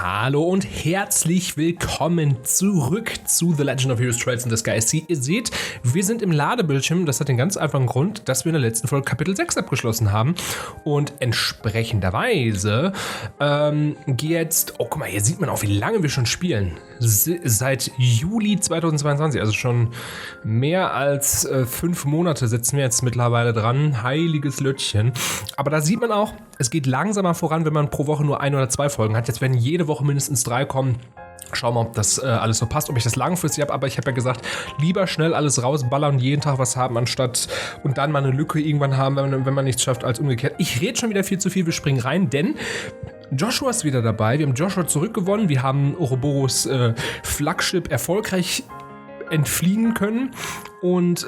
Hallo und herzlich willkommen zurück zu The Legend of Heroes, Trails in the Sky. Ihr seht, wir sind im Ladebildschirm. Das hat den ganz einfachen Grund, dass wir in der letzten Folge Kapitel 6 abgeschlossen haben. Und entsprechenderweise jetzt... Oh, guck mal, hier sieht man auch, wie lange wir schon spielen. Seit Juli 2022, also schon mehr als 5 Monate sitzen wir jetzt mittlerweile dran. Heiliges Löttchen. Aber da sieht man auch, es geht langsamer voran, wenn man pro Woche nur 1 oder 2 Folgen hat. Jetzt werden jede Woche mindestens 3 kommen. Schauen wir, ob das alles so passt, ob ich das langfristig habe. Aber ich habe ja gesagt, lieber schnell alles rausballern und jeden Tag was haben, anstatt und dann mal eine Lücke irgendwann haben, wenn man nichts schafft, als umgekehrt. Ich rede schon wieder viel zu viel, wir springen rein, denn Joshua ist wieder dabei. Wir haben Joshua zurückgewonnen. Wir haben Ouroboros Flaggschiff erfolgreich entfliehen können und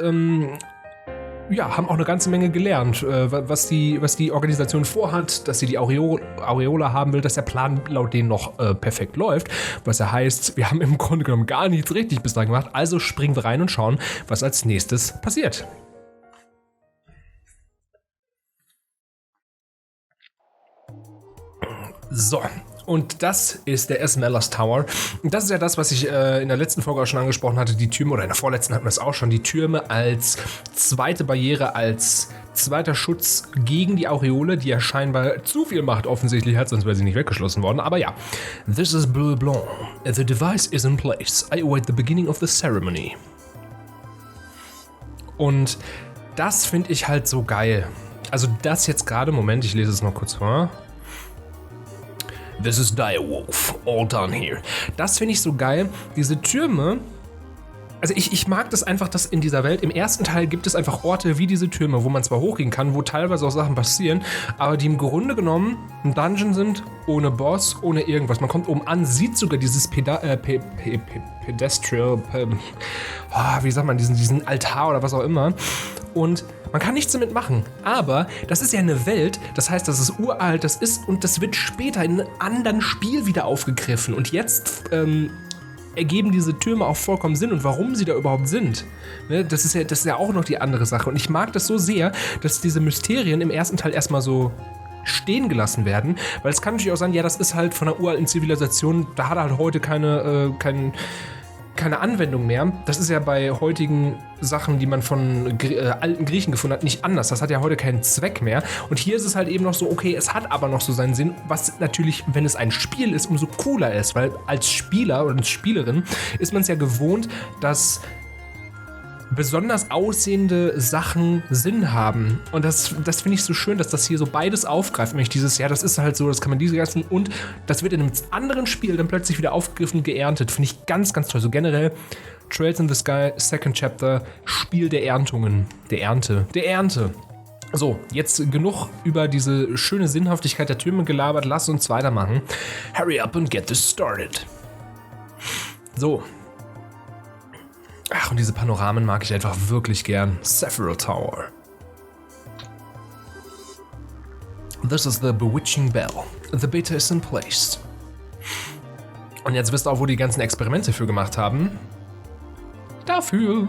ja, haben auch eine ganze Menge gelernt, was die Organisation vorhat, dass sie die Aureola haben will, dass der Plan laut denen noch perfekt läuft, was ja heißt, wir haben im Grunde genommen gar nichts richtig bis dahin gemacht, also springen wir rein und schauen, was als nächstes passiert. So. Und das ist der Esmeralda Tower. Und das ist ja das, was ich in der letzten Folge auch schon angesprochen hatte, die Türme, oder in der vorletzten hatten wir es auch schon, die Türme als zweite Barriere, als zweiter Schutz gegen die Aureole, die ja scheinbar zu viel Macht offensichtlich hat, sonst wäre sie nicht weggeschlossen worden. Aber ja, this is Bleu Blanc. The device is in place. I await the beginning of the ceremony. Und das finde ich halt so geil. Also das jetzt gerade, Moment, ich lese es mal kurz vor. This is Direwolf, all done here. Das finde ich so geil. Diese Türme, also ich mag das einfach, dass in dieser Welt, im ersten Teil gibt es einfach Orte wie diese Türme, wo man zwar hochgehen kann, wo teilweise auch Sachen passieren, aber die im Grunde genommen ein Dungeon sind, ohne Boss, ohne irgendwas. Man kommt oben an, sieht sogar dieses Pedestrial, wie sagt man, diesen Altar oder was auch immer. Und man kann nichts damit machen, aber das ist ja eine Welt, das heißt, das ist uralt, das wird später in einem anderen Spiel wieder aufgegriffen und jetzt ergeben diese Türme auch vollkommen Sinn und warum sie da überhaupt sind. Ne, das ist ja auch noch die andere Sache und ich mag das so sehr, dass diese Mysterien im ersten Teil erstmal so stehen gelassen werden, weil es kann natürlich auch sein, ja, das ist halt von einer uralten Zivilisation, da hat er halt heute keine Anwendung mehr. Das ist ja bei heutigen Sachen, die man von alten Griechen gefunden hat, nicht anders. Das hat ja heute keinen Zweck mehr. Und hier ist es halt eben noch so, okay, es hat aber noch so seinen Sinn, was natürlich, wenn es ein Spiel ist, umso cooler ist, weil als Spieler oder als Spielerin ist man es ja gewohnt, dass besonders aussehende Sachen Sinn haben. Und das finde ich so schön, dass das hier so beides aufgreift. Nämlich dieses, ja, das ist halt so, das kann man diese ganzen und das wird in einem anderen Spiel dann plötzlich wieder aufgegriffen und geerntet. Finde ich ganz, ganz toll. So generell Trails in the Sky, Second Chapter, Spiel der Erntungen. Der Ernte. So, jetzt genug über diese schöne Sinnhaftigkeit der Türme gelabert. Lass uns weitermachen. Hurry up and get this started. So. Ach, und diese Panoramen mag ich einfach wirklich gern. Several Tower. This is the bewitching bell. The beta is in place. Und jetzt wisst ihr auch, wo die ganzen Experimente für gemacht haben. Dafür.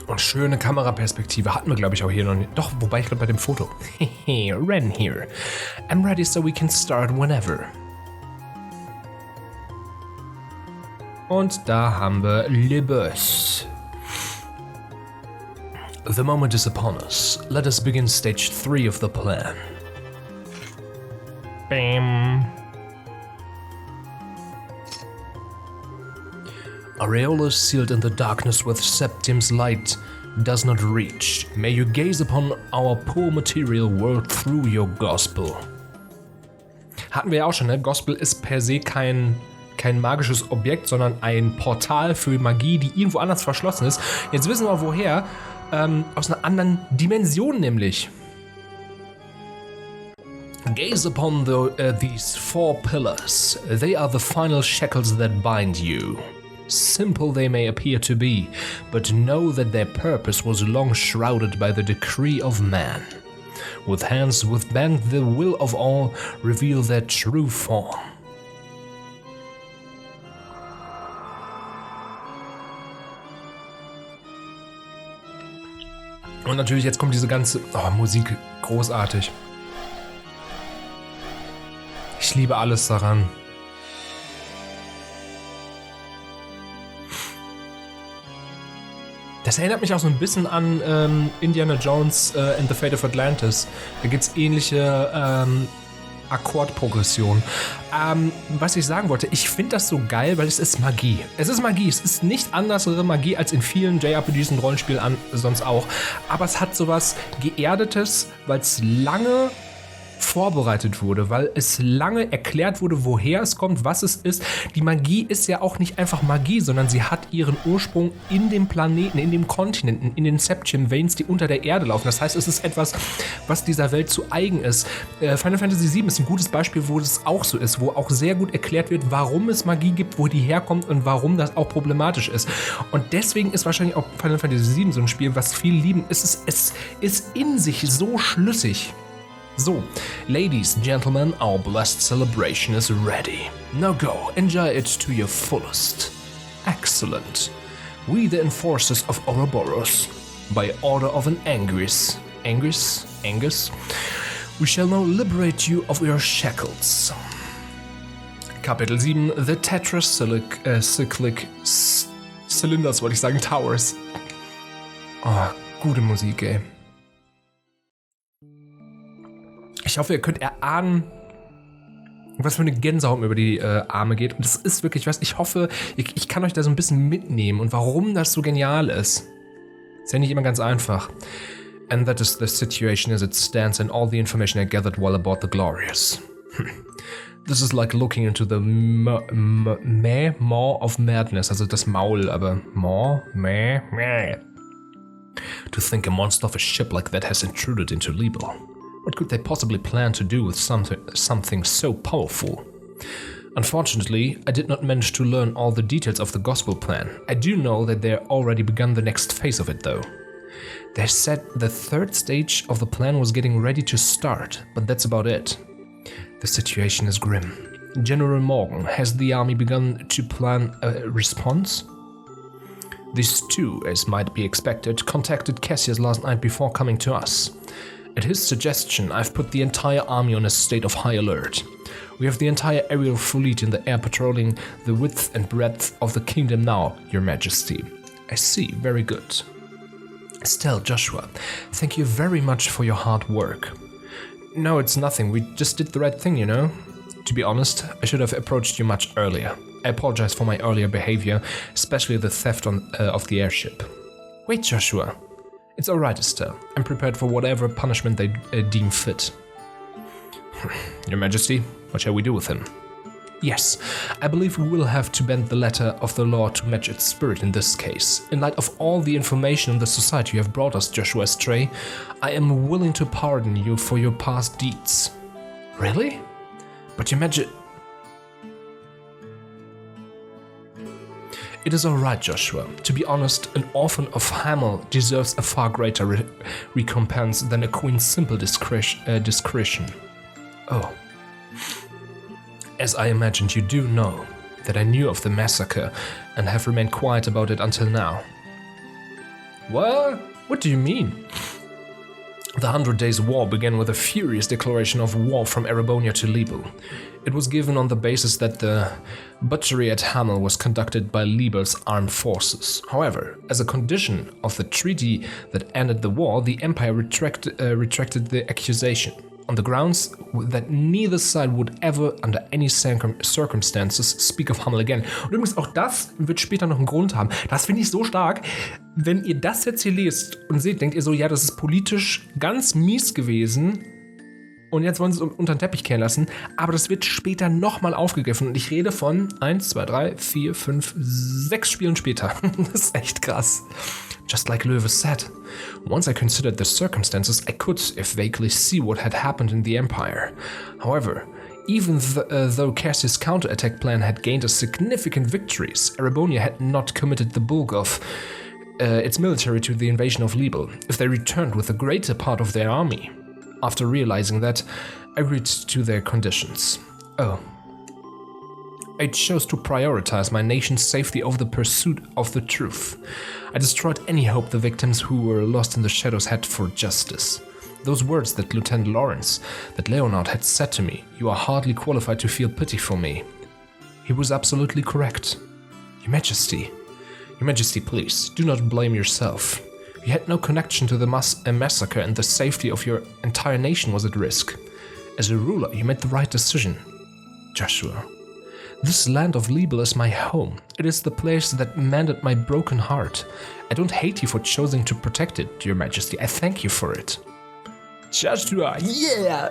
Und schöne Kameraperspektive hatten wir, glaube ich, auch hier noch nicht. Doch, wobei ich glaube bei dem Foto. Rein here. I'm ready so we can start whenever. Und da haben wir Le Bus. The moment is upon us. Let us begin stage 3 of the plan. Bam. Aureolus sealed in the darkness with Septim's light does not reach. May you gaze upon our poor material world through your gospel. Hatten wir ja auch schon, ne? Gospel ist per se kein magisches Objekt, sondern ein Portal für Magie, die irgendwo anders verschlossen ist. Jetzt wissen wir woher. Aus einer anderen Dimension nämlich. Gaze upon these 4 pillars. They are the final shackles that bind you. Simple they may appear to be, but know that their purpose was long shrouded by the decree of man. With hands with bend the will of all reveal their true form. Und natürlich, jetzt kommt diese ganze Musik, großartig. Ich liebe alles daran. Das erinnert mich auch so ein bisschen an Indiana Jones and the Fate of Atlantis. Da gibt es ähnliche Akkordprogression. Was ich sagen wollte, ich finde das so geil, weil es ist Magie. Es ist Magie. Es ist nicht andersere Magie als in vielen JRPGs und Rollenspielen sonst auch. Aber es hat sowas Geerdetes, weil es lange vorbereitet wurde, weil es lange erklärt wurde, woher es kommt, was es ist. Die Magie ist ja auch nicht einfach Magie, sondern sie hat ihren Ursprung in dem Planeten, in den Kontinenten, in den Septium Veins, die unter der Erde laufen. Das heißt, es ist etwas, was dieser Welt zu eigen ist. Final Fantasy VII ist ein gutes Beispiel, wo es auch so ist, wo auch sehr gut erklärt wird, warum es Magie gibt, wo die herkommt und warum das auch problematisch ist. Und deswegen ist wahrscheinlich auch Final Fantasy VII so ein Spiel, was viele lieben. Es ist in sich so schlüssig. So, ladies and gentlemen, our blessed celebration is ready. Now go, enjoy it to your fullest. Excellent. We the enforcers of Ouroboros, by order of an Angus, we shall now liberate you of your shackles. Kapitel 7, The Tetracyclic Cylinders, wollte ich sagen, Towers. Oh, gute Musik, ey. Ich hoffe, ihr könnt erahnen, was für eine Gänsehaut mir über die Arme geht. Und das ist wirklich was, ich hoffe, ich kann euch da so ein bisschen mitnehmen und warum das so genial ist. Ist ja nicht immer ganz einfach. And that is the situation as it stands and all the information I gathered while about the glorious. This is like looking into the maw of madness, also das Maul, aber maw. To think a monster of a ship like that has intruded into Libel. What could they possibly plan to do with something so powerful? Unfortunately, I did not manage to learn all the details of the gospel plan. I do know that they already begun the next phase of it, though. They said the third stage of the plan was getting ready to start, but that's about it. The situation is grim. General Morgan, has the army begun to plan a response? These two, as might be expected, contacted Cassius last night before coming to us. At his suggestion, I've put the entire army on a state of high alert. We have the entire aerial fleet in the air patrolling the width and breadth of the kingdom now, Your Majesty. I see, very good. Estelle, Joshua, thank you very much for your hard work. No, it's nothing, we just did the right thing, you know? To be honest, I should have approached you much earlier. I apologize for my earlier behavior, especially the theft of the airship. Wait, Joshua. It's alright, Estelle. I'm prepared for whatever punishment they deem fit. Your Majesty, what shall we do with him? Yes, I believe we will have to bend the letter of the law to match its spirit in this case. In light of all the information in the society you have brought us, Joshua Estelle, I am willing to pardon you for your past deeds. Really? But Your Majesty... It is alright, Joshua. To be honest, an orphan of Hamel deserves a far greater recompense than a queen's simple discretion. Oh. As I imagined, you do know that I knew of the massacre and have remained quiet about it until now. What? What do you mean? The 100 Days War began with a furious declaration of war from Erebonia to Libel. It was given on the basis that the butchery at Hamel was conducted by Libel's armed forces. However, as a condition of the treaty that ended the war, the Empire retracted the accusation, on the grounds that neither side would ever, under any circumstances, speak of Hamel again. Und übrigens, auch das wird später noch einen Grund haben. Das finde ich so stark. Wenn ihr das jetzt hier lest und seht, denkt ihr so, ja, das ist politisch ganz mies gewesen und jetzt wollen sie es unter den Teppich kehren lassen, aber das wird später nochmal aufgegriffen und ich rede von 1, 2, 3, 4, 5, 6 Spielen später. Das ist echt krass. Just like Löwe said, once I considered the circumstances, I could, if vaguely, see what had happened in the Empire. However, even though Cassius' counterattack plan had gained us significant victories, Erebonia had not committed the bulk of its military to the invasion of Libel, if they returned with the greater part of their army. After realizing that, I agreed to their conditions. Oh. I chose to prioritize my nation's safety over the pursuit of the truth. I destroyed any hope the victims who were lost in the shadows had for justice. Those words that Lieutenant Lawrence, that Leonard had said to me, "You are hardly qualified to feel pity for me." He was absolutely correct. Your Majesty, please, do not blame yourself. You had no connection to the massacre, and the safety of your entire nation was at risk. As a ruler, you made the right decision. Joshua, this land of Liebel is my home. It is the place that mended my broken heart. I don't hate you for choosing to protect it, Your Majesty. I thank you for it. Joshua, yeah!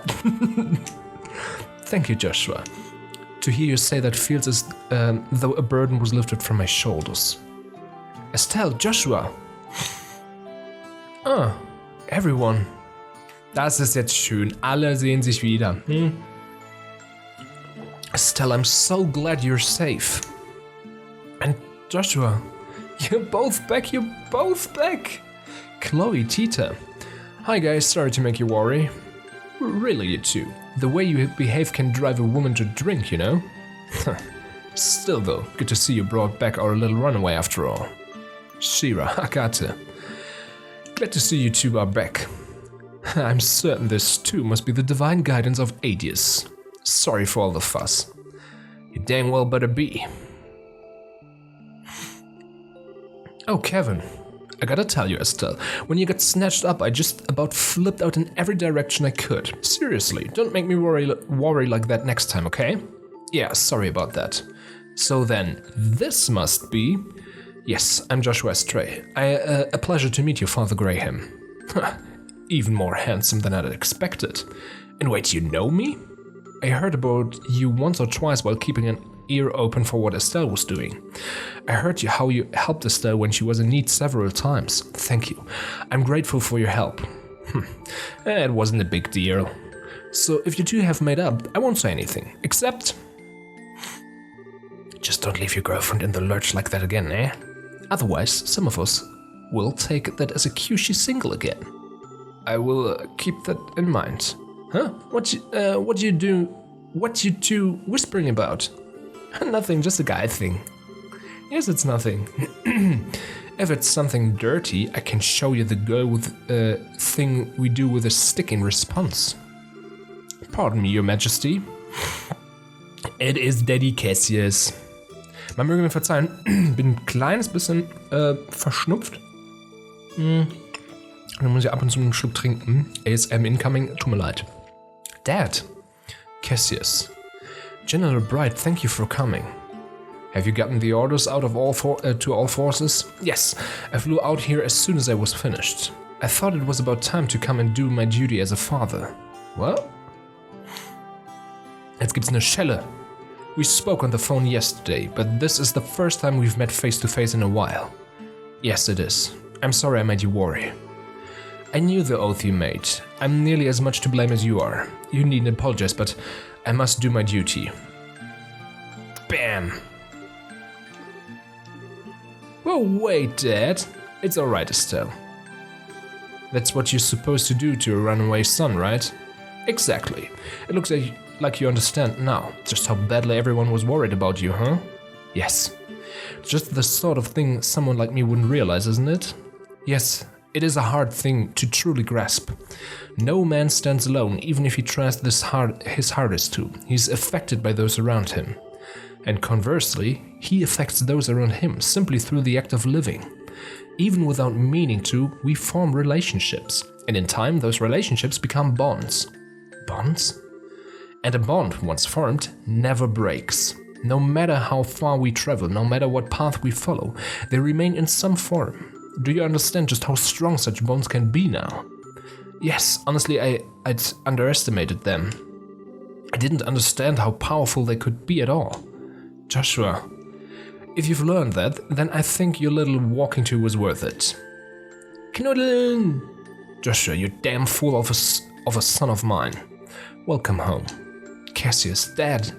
Thank you, Joshua. To hear you say that feels as though a burden was lifted from my shoulders. Estelle, Joshua. Everyone. Das ist jetzt schön. Alle sehen sich wieder. Estelle, I'm so glad you're safe. And Joshua, you're both back. Chloe, Tita. Hi guys, sorry to make you worry. Really, you two. The way you behave can drive a woman to drink, you know? Still though, good to see you brought back our little runaway after all. Shira, Hakate. Glad to see you two are back. I'm certain this too must be the divine guidance of Adius. Sorry for all the fuss. You dang well better be. Oh, Kevin. I gotta tell you, Estelle, when you got snatched up, I just about flipped out in every direction I could. Seriously, don't make me worry like that next time, okay? Yeah, sorry about that. So then, this must be... Yes, I'm Joshua Estray. A pleasure to meet you, Father Graham. Even more handsome than I'd expected. And wait, you know me? I heard about you once or twice while keeping an ear open for what Estelle was doing. I heard how you helped Estelle when she was in need several times. Thank you. I'm grateful for your help. It wasn't a big deal. So if you two have made up, I won't say anything, except... Just don't leave your girlfriend in the lurch like that again, eh? Otherwise, some of us will take that as a cue she's single again. I will keep that in mind. Huh? What you two whispering about? Nothing, just a guy thing. Yes, it's nothing. If it's something dirty, I can show you the go with thing we do with a stick in response. Pardon me, Your Majesty. It is Daddy Cassius. Man möge mir verzeihen, bin ein kleines bisschen verschnupft. Dann muss ich ab und zu einen Schluck trinken. ASM incoming, tut mir leid. Dad. Cassius. General Bright, thank you for coming. Have you gotten the orders out of to all forces? Yes, I flew out here as soon as I was finished. I thought it was about time to come and do my duty as a father. Well? Jetzt gibt's eine Schelle. We spoke on the phone yesterday, but this is the first time we've met face to face in a while. Yes, it is. I'm sorry I made you worry. I knew the oath you made. I'm nearly as much to blame as you are. You needn't apologize, but I must do my duty. Bam! Well, wait, Dad. It's alright, Estelle. That's what you're supposed to do to a runaway son, right? Exactly. It looks like you understand now just how badly everyone was worried about you, huh? Yes. Just the sort of thing someone like me wouldn't realize, isn't it? Yes, it is a hard thing to truly grasp. No man stands alone, even if he tries his hardest to. He's affected by those around him. And conversely, he affects those around him simply through the act of living. Even without meaning to, we form relationships. And in time, those relationships become bonds. Bonds? And a bond, once formed, never breaks. No matter how far we travel, no matter what path we follow, they remain in some form. Do you understand just how strong such bonds can be now? Yes, honestly, I'd underestimated them. I didn't understand how powerful they could be at all. Joshua, if you've learned that, then I think your little walking to was worth it. Knuddeln! Joshua, you damn fool of a son of mine. Welcome home. Cassius, Dad.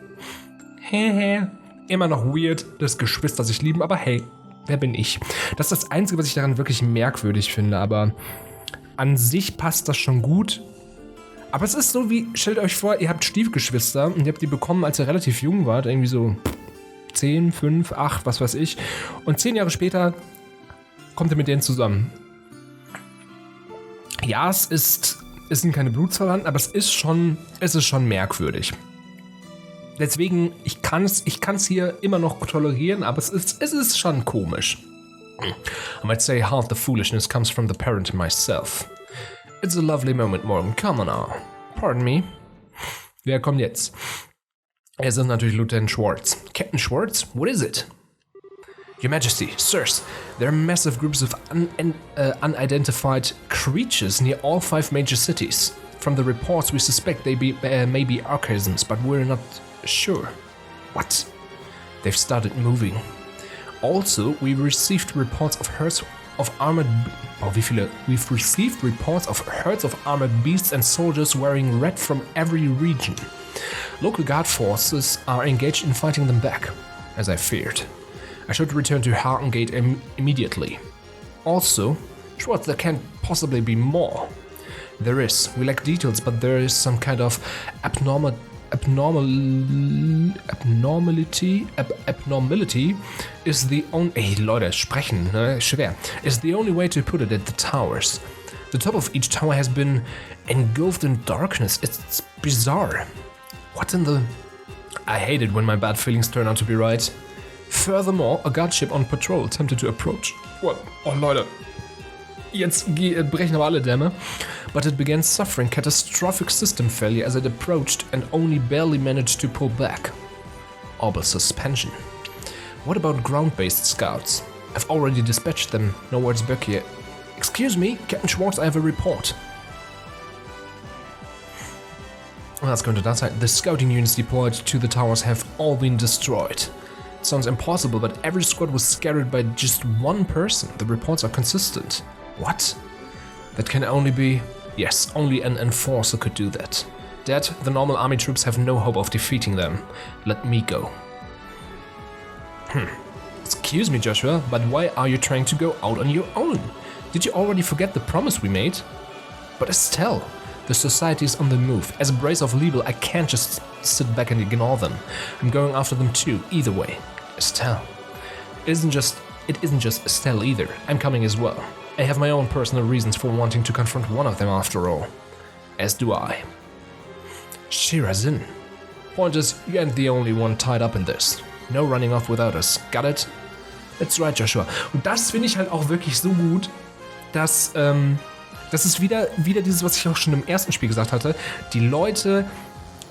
Immer noch weird, dass Geschwister sich lieben, aber hey, wer bin ich? Das ist das Einzige, was ich daran wirklich merkwürdig finde, aber an sich passt das schon gut. Aber es ist so wie, stellt euch vor, ihr habt Stiefgeschwister und ihr habt die bekommen, als ihr relativ jung wart, irgendwie so 10, 5, 8, was weiß ich. Und 10 Jahre später kommt ihr mit denen zusammen. Ja, es ist es sind keine Blutsverwandten, aber es ist schon merkwürdig. Deswegen, ich kann's hier immer noch tolerieren, aber es ist schon komisch. I might say half the foolishness comes from the parent myself. It's a lovely moment, Morgan. Come on now. Pardon me. Wer kommt jetzt? Es ist natürlich Lieutenant Schwartz. Captain Schwartz, what is it? Your Majesty, sirs, there are massive groups of unidentified creatures near all 5 major cities. From the reports, we suspect they may be archaisms, but we're not sure. What? They've started moving. Also, we've received reports of herds of armored... We've received reports of herds of armored beasts and soldiers wearing red from every region. Local guard forces are engaged in fighting them back, as I feared. I should return to Gate immediately. Also, Schwartz, there can't possibly be more. There is. We lack details, but there is some kind of abnormality is the only... Ey, Leute, sprechen, ne? Schwer. Is the only way to put it at the towers. The top of each tower has been engulfed in darkness. It's bizarre. What in the... I hate it when my bad feelings turn out to be right. Furthermore, a guard ship on patrol attempted to approach. What? Oh, Leute. Jetzt brechen aber alle Dämme. But it began suffering catastrophic system failure as it approached and only barely managed to pull back. Orbital suspension. What about ground-based scouts? I've already dispatched them. No words back here. Excuse me, Captain Schwartz, I have a report. Was könnte das sein? The scouting units deployed to the towers have all been destroyed. It sounds impossible, but every squad was scattered by just one person. The reports are consistent. What? That can only be... Yes, only an enforcer could do that. Dad, the normal army troops have no hope of defeating them. Let me go. Excuse me, Joshua, but why are you trying to go out on your own? Did you already forget the promise we made? But Estelle, the society is on the move. As a brace of Liebel, I can't just sit back and ignore them. I'm going after them too, either way. Estelle. It isn't just Estelle either. I'm coming as well. I have my own personal reasons for wanting to confront one of them after all. As do I. Shirazin. Point is, you ain't the only one tied up in this. No running off without us. Got it? That's right, Joshua. Und das finde ich halt auch wirklich so gut, dass das ist wieder dieses, was ich auch schon im ersten Spiel gesagt hatte. Die Leute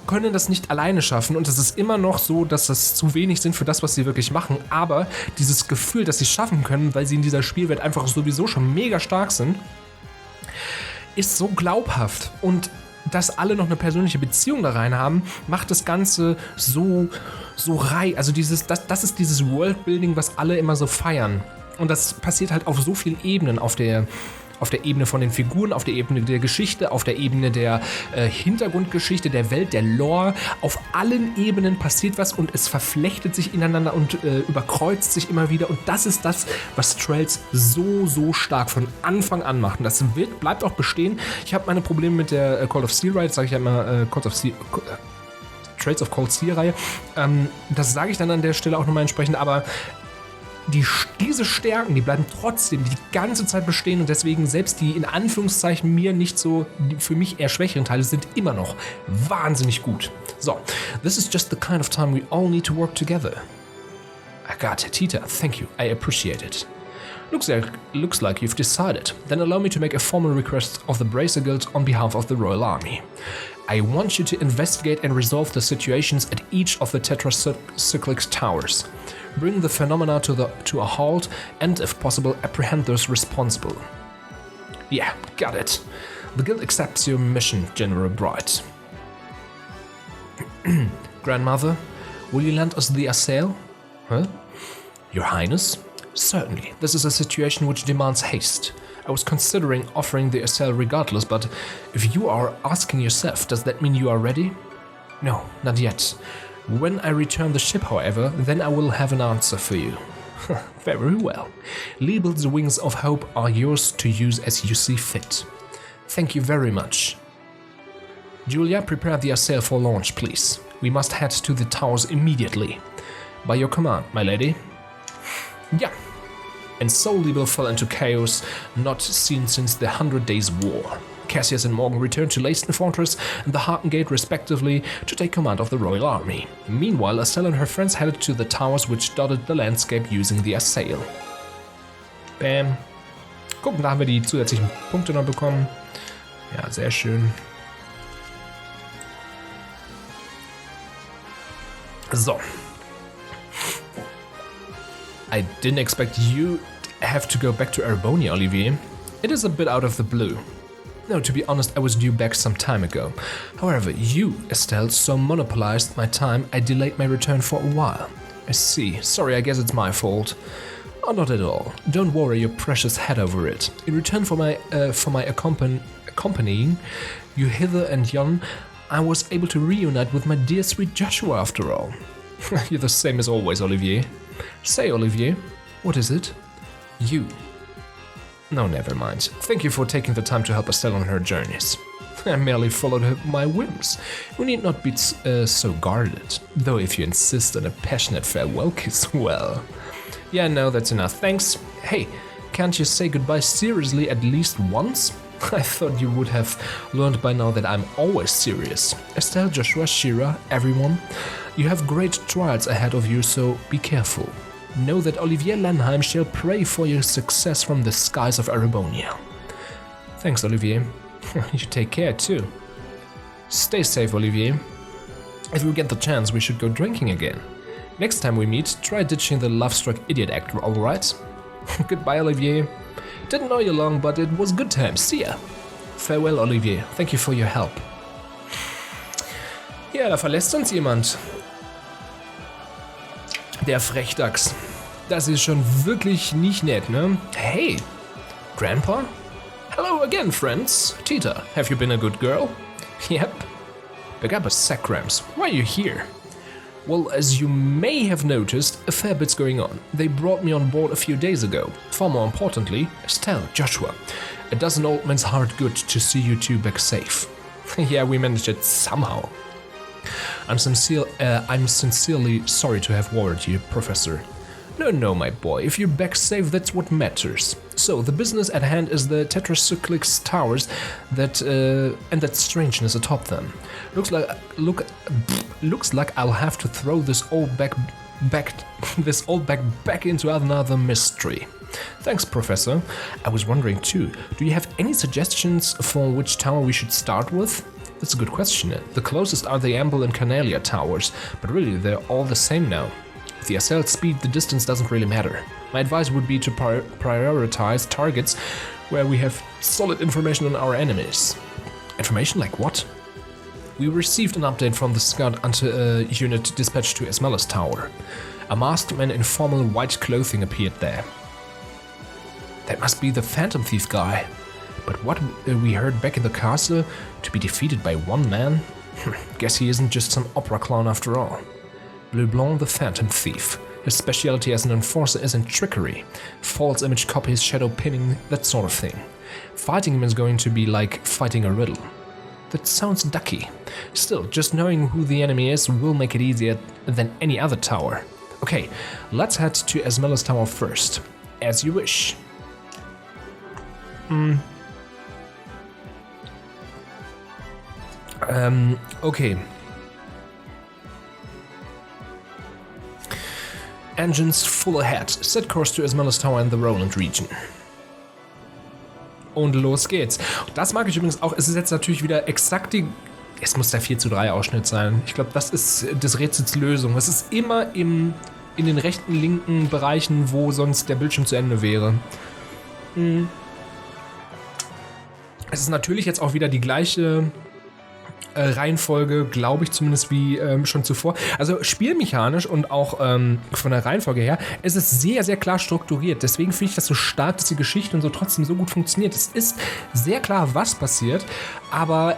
können das nicht alleine schaffen und es ist immer noch so, dass das zu wenig sind für das, was sie wirklich machen, aber dieses Gefühl, dass sie es schaffen können, weil sie in dieser Spielwelt einfach sowieso schon mega stark sind, ist so glaubhaft und dass alle noch eine persönliche Beziehung da rein haben, macht das Ganze so rein, also das ist dieses Worldbuilding, was alle immer so feiern und das passiert halt auf so vielen Ebenen, auf der Ebene von den Figuren, auf der Ebene der Geschichte, auf der Ebene der Hintergrundgeschichte, der Welt, der Lore. Auf allen Ebenen passiert was und es verflechtet sich ineinander und überkreuzt sich immer wieder. Und das ist das, was Trails so stark von Anfang an macht. Und das bleibt auch bestehen. Ich habe meine Probleme mit der Call of Sea-Reihe, das sage ich ja immer, Trails of Cold Sea-Reihe. Das sage ich dann an der Stelle auch nochmal entsprechend, aber diese Stärken, die bleiben trotzdem die ganze Zeit bestehen und deswegen selbst die in Anführungszeichen mir nicht so, für mich eher schwächeren Teile sind immer noch wahnsinnig gut. So, this is just the kind of time we all need to work together. I got it, Tita, thank you, I appreciate it. Looks like you've decided. Then allow me to make a formal request of the Bracer Guild on behalf of the Royal Army. I want you to investigate and resolve the situations at each of the tetracyclic towers. Bring the phenomena to a halt and, if possible, apprehend those responsible. Yeah, got it. The guild accepts your mission, General Bright. Grandmother, will you lend us the assail? Huh? Your Highness? Certainly. This is a situation which demands haste. I was considering offering the assail regardless, but if you are asking yourself, does that mean you are ready? No, not yet. When I return the ship, however, then I will have an answer for you. Very well. Liebel's wings of hope are yours to use as you see fit. Thank you very much. Julia, prepare the assail for launch, please. We must head to the towers immediately. By your command, my lady. Yeah. And so Liebel fell into chaos, not seen since the 100 Days War. Cassius and Morgan returned to Leyston Fortress and the Harken Gate respectively to take command of the Royal Army. Meanwhile, Estelle and her friends headed to the towers which dotted the landscape using the Assail. Bam. Gucken, da haben wir die zusätzlichen Punkte noch bekommen. Ja, sehr schön. So. I didn't expect you to have to go back to Erebonia, Olivier. It is a bit out of the blue. No, to be honest, I was due back some time ago. However, you, Estelle, so monopolized my time, I delayed my return for a while. I see. Sorry, I guess it's my fault. Oh, not at all. Don't worry your precious head over it. In return for my accompanying you hither and yon, I was able to reunite with my dear sweet Joshua after all. You're the same as always, Olivier. Say, Olivier, what is it? You. No, never mind. Thank you for taking the time to help Estelle on her journeys. I merely followed my whims. We need not be so guarded. Though if you insist on a passionate farewell kiss, well... Yeah, no, that's enough. Thanks. Hey, can't you say goodbye seriously at least once? I thought you would have learned by now that I'm always serious. Estelle, Joshua, Shira, everyone, you have great trials ahead of you, so be careful. Know that Olivier Lanheim shall pray for your success from the skies of Erebonia. Thanks, Olivier. You take care, too. Stay safe, Olivier. If we get the chance, we should go drinking again. Next time we meet, try ditching the love-struck idiot act, alright? Goodbye, Olivier. Didn't know you long, but it was good times. See ya. Farewell, Olivier. Thank you for your help. Ja, da verlässt uns jemand. Der Frechdachs. Das ist schon wirklich nicht nett, ne? Hey, Grandpa? Hello again, friends. Tita, have you been a good girl? Yep. Pick up a sec, Gramps. Why are you here? Well, as you may have noticed, a fair bit's going on. They brought me on board a few days ago. Far more importantly, Estelle, Joshua. It does an old man's heart good to see you two back safe. Yeah, we managed it somehow. I'm sincerely sorry to have worried you, Professor. No, my boy. If you're back safe, that's what matters. So, the business at hand is the tetracyclic towers and that strangeness atop them. Looks like I'll have to throw this old bag back into another mystery. Thanks, Professor. I was wondering too, do you have any suggestions for which tower we should start with? That's a good question. The closest are the Amble and Canalia towers, but really they're all the same now. With the Assail speed, the distance doesn't really matter. My advice would be to prioritize targets where we have solid information on our enemies. Information like what? We received an update from the Scout unit dispatched to Esmella's tower. A masked man in formal white clothing appeared there. That must be the Phantom Thief guy. But what we heard back in the castle, to be defeated by one man? Guess he isn't just some opera clown after all. Bleu Blanc the Phantom Thief. His specialty as an enforcer is in trickery. False image copies, shadow pinning, that sort of thing. Fighting him is going to be like fighting a riddle. That sounds ducky. Still, just knowing who the enemy is will make it easier than any other tower. Okay, let's head to Esmella's tower first. As you wish. Okay. Engines full ahead. Set course to Esmella's Tower in the Roland region. Und los geht's. Das mag ich übrigens auch. Es ist jetzt natürlich wieder exakt die... Es muss der 4:3 Ausschnitt sein. Ich glaube, das ist des Rätsels Lösung. Es ist immer in den rechten, linken Bereichen, wo sonst der Bildschirm zu Ende wäre. Es ist natürlich jetzt auch wieder die gleiche Reihenfolge, glaube ich zumindest, wie schon zuvor. Also spielmechanisch und auch von der Reihenfolge her, es ist sehr, sehr klar strukturiert. Deswegen finde ich das so stark, dass die Geschichte und so trotzdem so gut funktioniert. Es ist sehr klar, was passiert, aber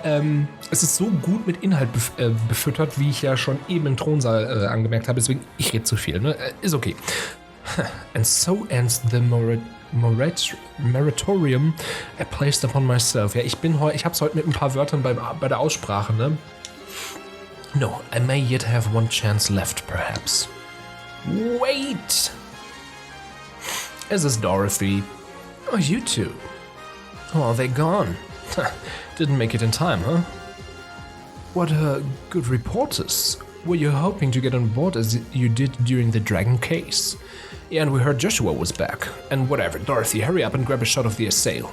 es ist so gut mit Inhalt befüttert, wie ich ja schon eben im Thronsaal angemerkt habe. Deswegen, ich rede zu viel, ne? Ist okay. And so ends the Moratorium I placed upon myself. Ja, ich hab's heute mit ein paar Wörtern bei der Aussprache, ne? No, I may yet have one chance left, perhaps. Wait! Is this Dorothy? Oh, you two. Oh, they're gone. Didn't make it in time, huh? What good reporters. Were you hoping to get on board as you did during the Dragon case? Yeah, and we heard Joshua was back. And whatever, Dorothy, hurry up and grab a shot of the assail.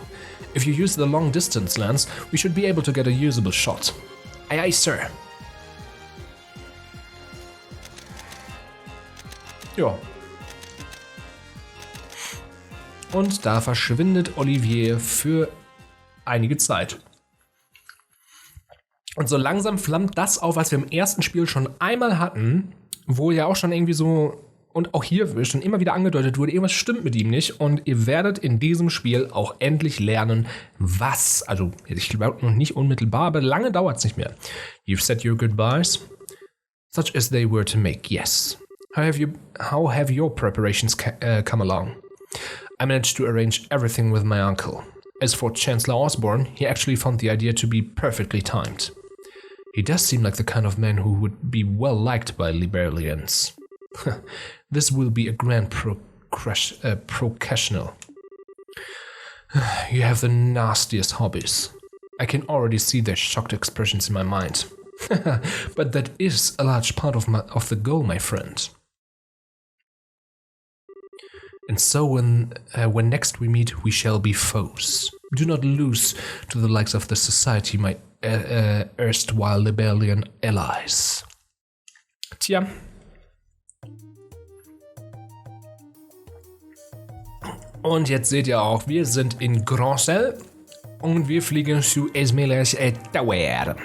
If you use the long-distance lens, we should be able to get a usable shot. Aye, aye, sir. Ja. Und da verschwindet Olivier für einige Zeit. Und so langsam flammt das auf, was wir im ersten Spiel schon einmal hatten, wo ja auch schon irgendwie so, und auch hier schon immer wieder angedeutet wurde, irgendwas stimmt mit ihm nicht. Und ihr werdet in diesem Spiel auch endlich lernen, was. Also, ich glaube noch nicht unmittelbar, aber lange dauert es nicht mehr. You've said your goodbyes, such as they were to make, yes. How have your preparations come along? I managed to arrange everything with my uncle. As for Chancellor Osborne, he actually found the idea to be perfectly timed. He does seem like the kind of man who would be well liked by Liberalians. This will be a grand processional. You have the nastiest hobbies. I can already see their shocked expressions in my mind. But that is a large part of the goal, my friend. And so when next we meet, we shall be foes. Do not lose to the likes of the society, my erstwhile Liberian allies. Tja. Und jetzt seht ihr auch, wir sind in Branche und wir fliegen zu Tower.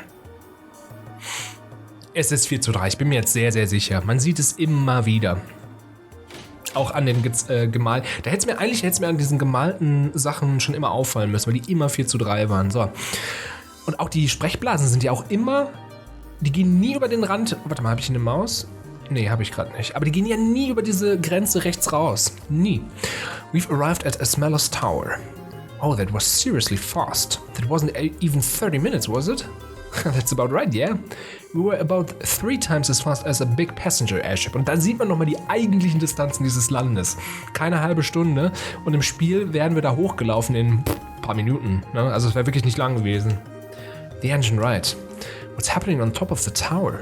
Es ist 4:3, ich bin mir jetzt sehr, sehr sicher. Man sieht es immer wieder. Auch an den gemalten. Da hätte es mir an diesen gemalten Sachen schon immer auffallen müssen, weil die immer 4:3 waren. So. Und auch die Sprechblasen sind ja auch immer. Die gehen nie über den Rand. Warte mal, habe ich eine Maus? Nee, habe ich gerade nicht. Aber die gehen ja nie über diese Grenze rechts raus. Nie. We've arrived at Asmelos Tower. Oh, that was seriously fast. That wasn't even 30 minutes, was it? That's about right, yeah. We were about 3 times as fast as a big passenger airship. Und da sieht man nochmal die eigentlichen Distanzen dieses Landes. Keine halbe Stunde. Und im Spiel wären wir da hochgelaufen in ein paar Minuten. Ne? Also es wäre wirklich nicht lang gewesen. The engine right. What's happening on top of the tower?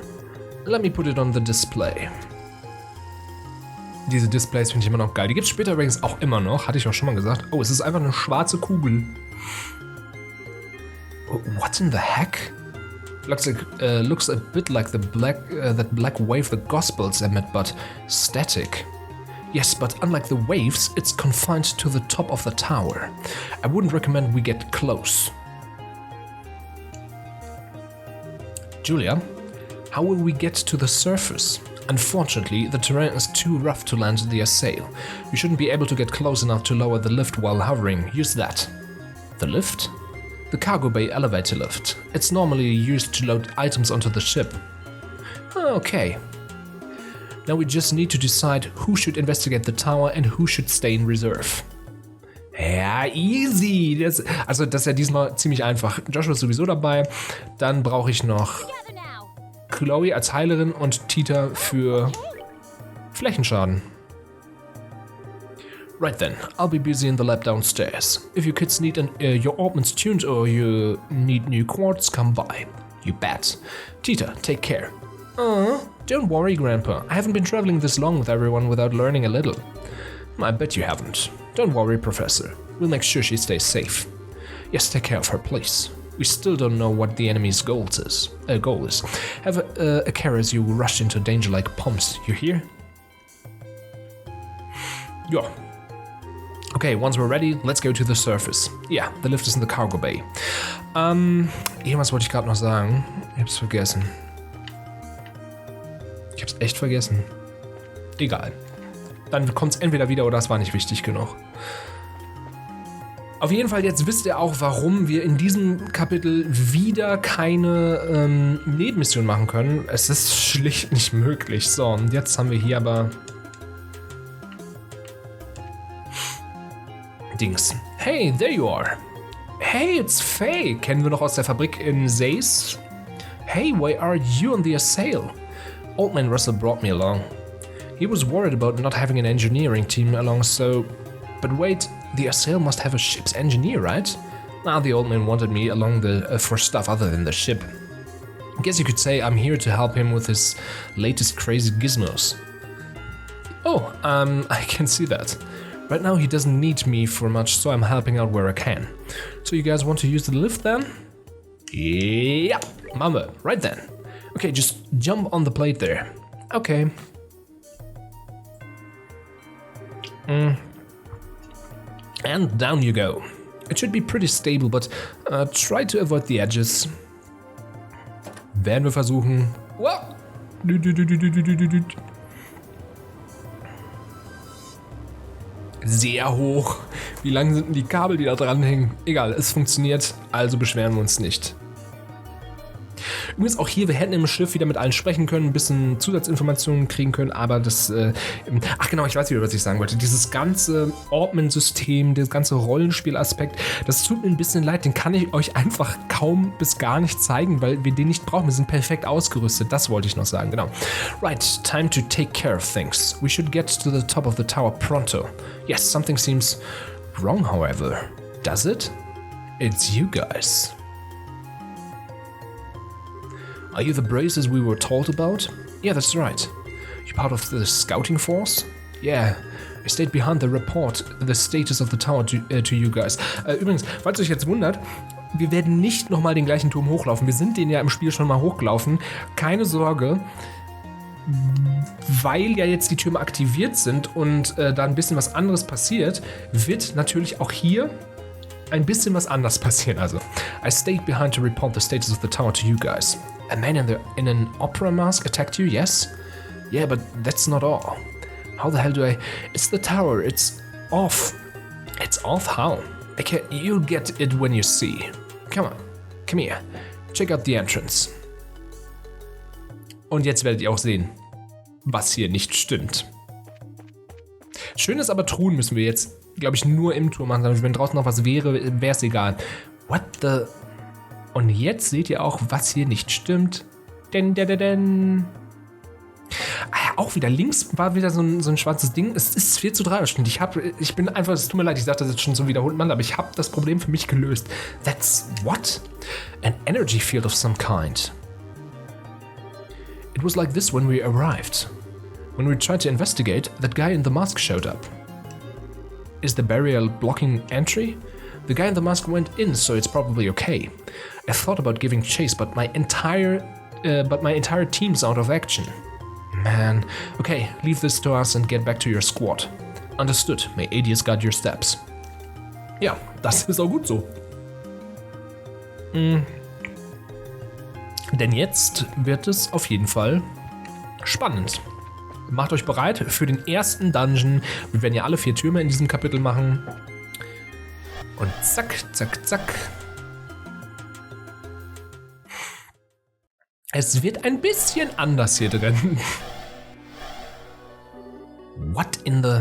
Let me put it on the display. Diese Displays finde ich immer noch geil. Die gibt es später übrigens auch immer noch. Hatte ich auch schon mal gesagt. Oh, es ist einfach eine schwarze Kugel. What in the heck? Looks a bit like that black wave the Gospels emit, but static. Yes, but unlike the waves, it's confined to the top of the tower. I wouldn't recommend we get close. Julia, how will we get to the surface? Unfortunately, the terrain is too rough to land the assail. We shouldn't be able to get close enough to lower the lift while hovering. Use that. The lift? The cargo bay elevator lift. It's normally used to load items onto the ship. Okay. Now we just need to decide who should investigate the tower and who should stay in reserve. Ja, easy. Das ist ja diesmal ziemlich einfach. Joshua ist sowieso dabei. Dann brauche ich noch Chloe als Heilerin und Tita für Flächenschaden. Right then, I'll be busy in the lab downstairs. If you kids need your orbments tuned or you need new quartz, come by. You bet. Tita, take care. Don't worry, Grandpa. I haven't been traveling this long with everyone without learning a little. I bet you haven't. Don't worry, Professor. We'll make sure she stays safe. Yes, take care of her, please. We still don't know what the enemy's goal is. Have a care as you rush into danger like pumps. You hear? Yeah. Okay, once we're ready, let's go to the surface. Yeah, the lift is in the cargo bay. Irgendwas wollte ich gerade noch sagen. Ich hab's vergessen. Ich hab's echt vergessen. Egal. Dann kommt's entweder wieder oder es war nicht wichtig genug. Auf jeden Fall, jetzt wisst ihr auch, warum wir in diesem Kapitel wieder keine Nebenmission machen können. Es ist schlicht nicht möglich. So, und jetzt haben wir hier aber Dings. Hey, there you are. Hey, it's Faye. Kennen wir noch aus der Fabrik in Sees? Hey, why are you on the assail? Old man Russell brought me along. He was worried about not having an engineering team along, so... But wait, the assail must have a ship's engineer, right? The old man wanted me along for stuff other than the ship. I guess you could say I'm here to help him with his latest crazy gizmos. Oh, I can see that. Right now he doesn't need me for much, so I'm helping out where I can. So you guys want to use the lift then? Yeah, mama, right then. Okay, just jump on the plate there. Okay. And down you go. It should be pretty stable, but try to avoid the edges. Werden wir versuchen. Wow. Sehr hoch. Wie lang sind denn die Kabel, die da dran hängen? Egal, es funktioniert, also beschweren wir uns nicht. Übrigens auch hier, wir hätten im Schiff wieder mit allen sprechen können, ein bisschen Zusatzinformationen kriegen können, aber das, ach genau, ich weiß wieder, was ich sagen wollte. Dieses ganze Ordman-System, das ganze Rollenspielaspekt, das tut mir ein bisschen leid, den kann ich euch einfach kaum bis gar nicht zeigen, weil wir den nicht brauchen, wir sind perfekt ausgerüstet, das wollte ich noch sagen, genau. Right, time to take care of things. We should get to the top of the tower pronto. Yes, something seems wrong, however. Does it? It's you guys. Are you the braces we were told about? Yeah, that's right. You part of the scouting force? Yeah. I stayed behind the report, the status of the tower to you guys. Übrigens, falls ihr euch jetzt wundert, wir werden nicht nochmal den gleichen Turm hochlaufen. Wir sind den ja im Spiel schon mal hochgelaufen. Keine Sorge, weil ja jetzt die Türme aktiviert sind und da ein bisschen was anderes passiert, wird natürlich auch hier ein bisschen was anders passieren. Also, I stayed behind to report the status of the tower to you guys. A man in an opera mask attacked you, yes? Yeah, but that's not all. How the hell do I... It's the tower, it's off. It's off? How? You'll get it when you see. Come on, come here. Check out the entrance. Und jetzt werdet ihr auch sehen, was hier nicht stimmt. Schön ist aber, Truhen müssen wir jetzt, glaube ich, nur im Turm machen. Wenn draußen noch was wäre, wäre es egal. What the... Und jetzt seht ihr auch, was hier nicht stimmt. Denn. Ah ja, auch wieder. Links war wieder so ein schwarzes Ding. Es ist 4:3 Stunden. Ich bin einfach, es tut mir leid, ich sage das jetzt schon zum wiederholten Mal, aber ich habe das Problem für mich gelöst. That's what? An energy field of some kind. It was like this when we arrived. When we tried to investigate, that guy in the mask showed up. Is the barrier blocking entry? The guy in the mask went in, so it's probably okay. I thought about giving chase, but my entire team's out of action. Man. Okay, leave this to us and get back to your squad. Understood. May Adius guide your steps. Ja, das ist auch gut so. Denn jetzt wird es auf jeden Fall spannend. Macht euch bereit für den ersten Dungeon. Wir werden ja alle 4 Türme in diesem Kapitel machen. Und zack, zack, zack. Es wird ein bisschen anders hier drin. What in the...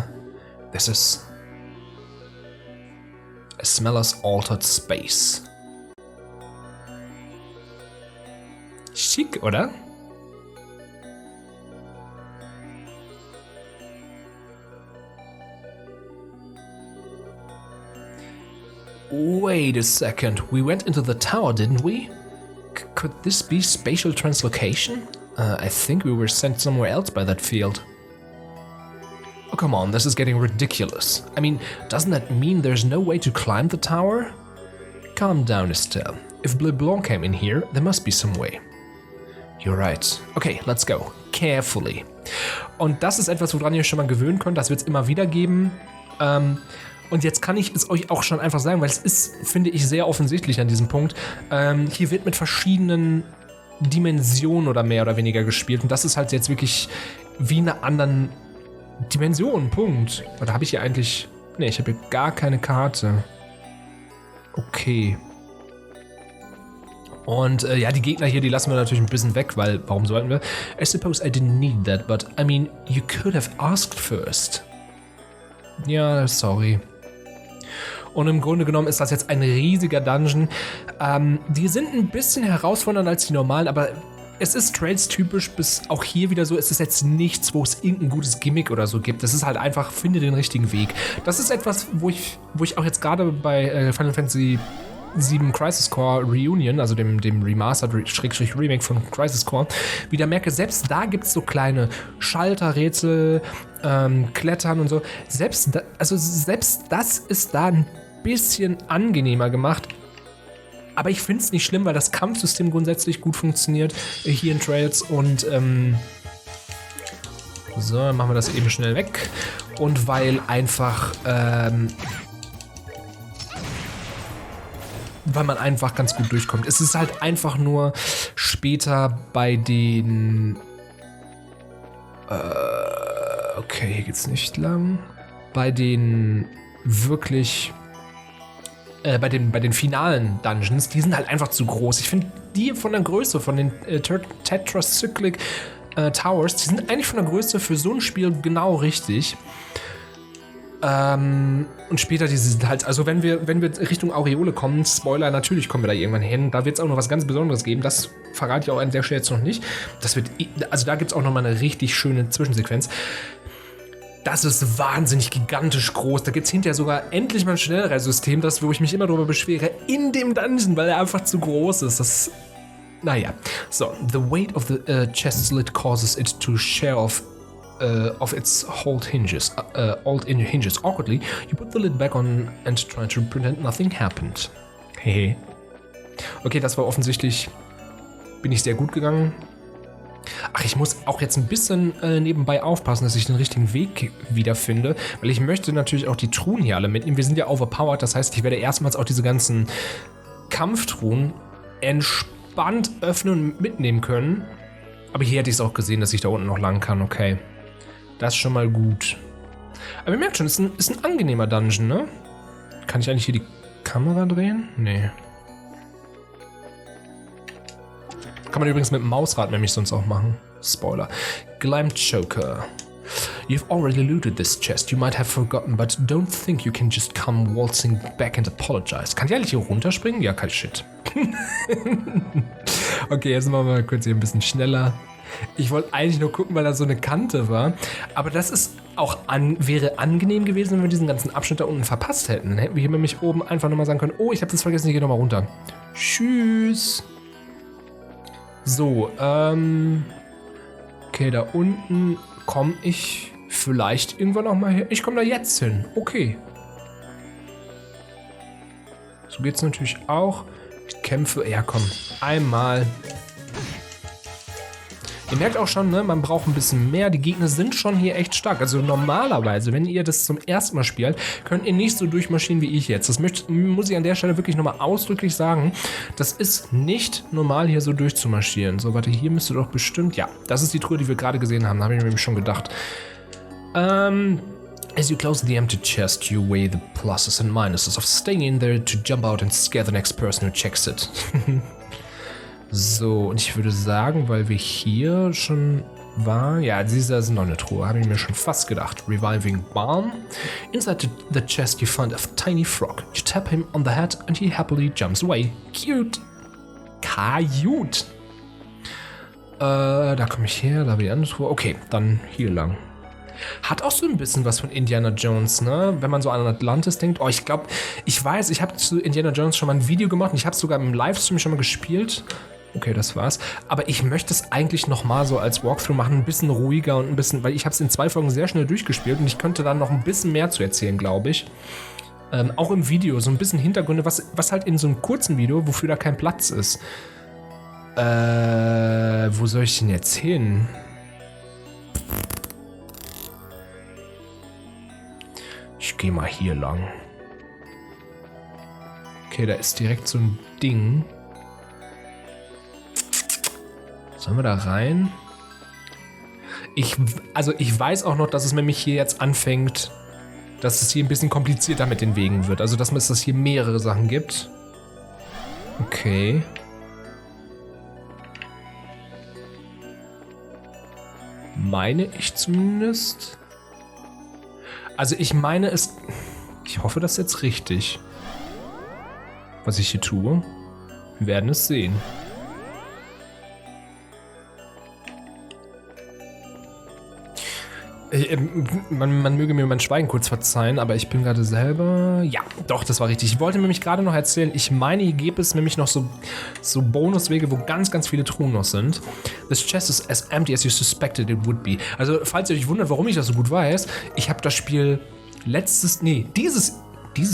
This is... A smeller's altered space. Schick, oder? Wait a second, we went into the tower, didn't we? Could this be spatial translocation? I think we were sent somewhere else by that field. Oh, come on, this is getting ridiculous. I mean, doesn't that mean there's no way to climb the tower? Calm down, Estelle. If Bleu Blanc came in here, there must be some way. You're right. Okay, let's go. Carefully. Und das ist etwas, woran ihr euch schon mal gewöhnen könnt. Das wird es immer wieder geben. Und jetzt kann ich es euch auch schon einfach sagen, weil es ist, finde ich, sehr offensichtlich an diesem Punkt. Hier wird mit verschiedenen Dimensionen oder mehr oder weniger gespielt. Und das ist halt jetzt wirklich wie in einer anderen Dimension. Punkt. Oder habe ich hier eigentlich... Ne, ich habe hier gar keine Karte. Okay. Und ja, die Gegner hier, die lassen wir natürlich ein bisschen weg, weil warum sollten wir? I suppose I didn't need that, but I mean, you could have asked first. Ja, sorry. Und im Grunde genommen ist das jetzt ein riesiger Dungeon. Die sind ein bisschen herausfordernder als die normalen, aber es ist Trails typisch, bis auch hier wieder so, es ist jetzt nichts, wo es irgendein gutes Gimmick oder so gibt. Das ist halt einfach, finde den richtigen Weg. Das ist etwas, wo ich auch jetzt gerade bei Final Fantasy 7 Crisis Core Reunion, also dem Remastered-Remake von Crisis Core, wieder merke, selbst da gibt es so kleine Schalterrätsel, Klettern und so. Selbst das ist da ein bisschen angenehmer gemacht. Aber ich finde es nicht schlimm, weil das Kampfsystem grundsätzlich gut funktioniert hier in Trails. Und so, dann machen wir das eben schnell weg. Und weil einfach weil man einfach ganz gut durchkommt. Es ist halt einfach nur später bei den okay, hier geht's nicht lang. Bei den wirklich bei den finalen Dungeons, die sind halt einfach zu groß. Ich finde die von der Größe, von den Tetracyclic Towers, die sind eigentlich von der Größe für so ein Spiel genau richtig. Und später diese halt, also wenn wir Richtung Aureole kommen, Spoiler, natürlich kommen wir da irgendwann hin, da wird es auch noch was ganz Besonderes geben, das verrate ich auch an der Stelle jetzt noch nicht. Also da gibt es auch noch mal eine richtig schöne Zwischensequenz. Das ist wahnsinnig gigantisch groß. Da gibt es hinterher sogar endlich mal ein Schnellreisesystem, das, wo ich mich immer darüber beschwere, in dem Dungeon, weil er einfach zu groß ist. Naja. So, the weight of the chest's lid causes it to share of its old hinges. Awkwardly, you put the lid back on and try to pretend nothing happened. Hehe. Okay, das war offensichtlich, bin ich sehr gut gegangen. Ach, ich muss auch jetzt ein bisschen nebenbei aufpassen, dass ich den richtigen Weg wiederfinde, weil ich möchte natürlich auch die Truhen hier alle mitnehmen. Wir sind ja overpowered, das heißt, ich werde erstmals auch diese ganzen Kampftruhen entspannt öffnen und mitnehmen können. Aber hier hätte ich es auch gesehen, dass ich da unten noch lang kann, okay. Das ist schon mal gut. Aber ihr merkt schon, es ist ein angenehmer Dungeon, ne? Kann ich eigentlich hier die Kamera drehen? Nee. Kann man übrigens mit dem Mausrad nämlich sonst auch machen. Spoiler. Glam Choker. You've already looted this chest. You might have forgotten, but don't think you can just come waltzing back and apologize. Kann ich eigentlich hier runterspringen? Ja, kein Shit. Okay, jetzt machen wir mal kurz hier ein bisschen schneller. Ich wollte eigentlich nur gucken, weil da so eine Kante war. Aber das ist auch wäre angenehm gewesen, wenn wir diesen ganzen Abschnitt da unten verpasst hätten. Dann hätten wir hier nämlich oben einfach nochmal sagen können, oh, ich habe das vergessen, ich gehe nochmal runter. Tschüss. So, okay, da unten komme ich vielleicht irgendwann noch mal her. Ich komme da jetzt hin. Okay. So geht's natürlich auch. Ich kämpfe. Ja, komm. Einmal. Ihr merkt auch schon, ne, man braucht ein bisschen mehr. Die Gegner sind schon hier echt stark. Also normalerweise, wenn ihr das zum ersten Mal spielt, könnt ihr nicht so durchmarschieren wie ich jetzt. Das muss ich an der Stelle wirklich nochmal ausdrücklich sagen. Das ist nicht normal, hier so durchzumarschieren. So, warte, hier müsste doch bestimmt... Ja, das ist die Truhe, die wir gerade gesehen haben. Da habe ich mir nämlich schon gedacht. As you close the empty chest, you weigh the pluses and minuses of staying in there to jump out and scare the next person who checks it. So, und ich würde sagen, weil wir hier schon waren... Ja, dieser ist noch eine Truhe, habe ich mir schon fast gedacht. Reviving Balm. Inside the chest you find a tiny frog. You tap him on the head and he happily jumps away. Cute. Cute. Da komme ich her, da habe ich eine Truhe. Okay, dann hier lang. Hat auch so ein bisschen was von Indiana Jones, ne? Wenn man so an Atlantis denkt. Oh, ich glaube, ich habe zu Indiana Jones schon mal ein Video gemacht und ich habe es sogar im Livestream schon mal gespielt. Okay, das war's. Aber ich möchte es eigentlich nochmal so als Walkthrough machen, ein bisschen ruhiger und ein bisschen, weil ich habe es in 2 Folgen sehr schnell durchgespielt und ich könnte dann noch ein bisschen mehr zu erzählen, glaube ich. Auch im Video, so ein bisschen Hintergründe, was halt in so einem kurzen Video, wofür da kein Platz ist. Wo soll ich denn jetzt hin? Ich gehe mal hier lang. Okay, da ist direkt so ein Ding. Sollen wir da rein? Ich weiß auch noch, dass es nämlich hier jetzt anfängt, dass es hier ein bisschen komplizierter mit den Wegen wird. Also, dass es hier mehrere Sachen gibt. Okay. Meine ich zumindest. Also, ich meine es... Ich hoffe, das ist jetzt richtig, was ich hier tue. Wir werden es sehen. Man möge mir mein Schweigen kurz verzeihen, aber ich bin gerade selber... Ja, doch, das war richtig. Ich wollte nämlich gerade noch erzählen, ich meine, hier gibt es nämlich noch so Bonuswege, wo ganz, ganz viele Truhen noch sind. This chest is as empty as you suspected it would be. Also, falls ihr euch wundert, warum ich das so gut weiß, ich habe das Spiel dieses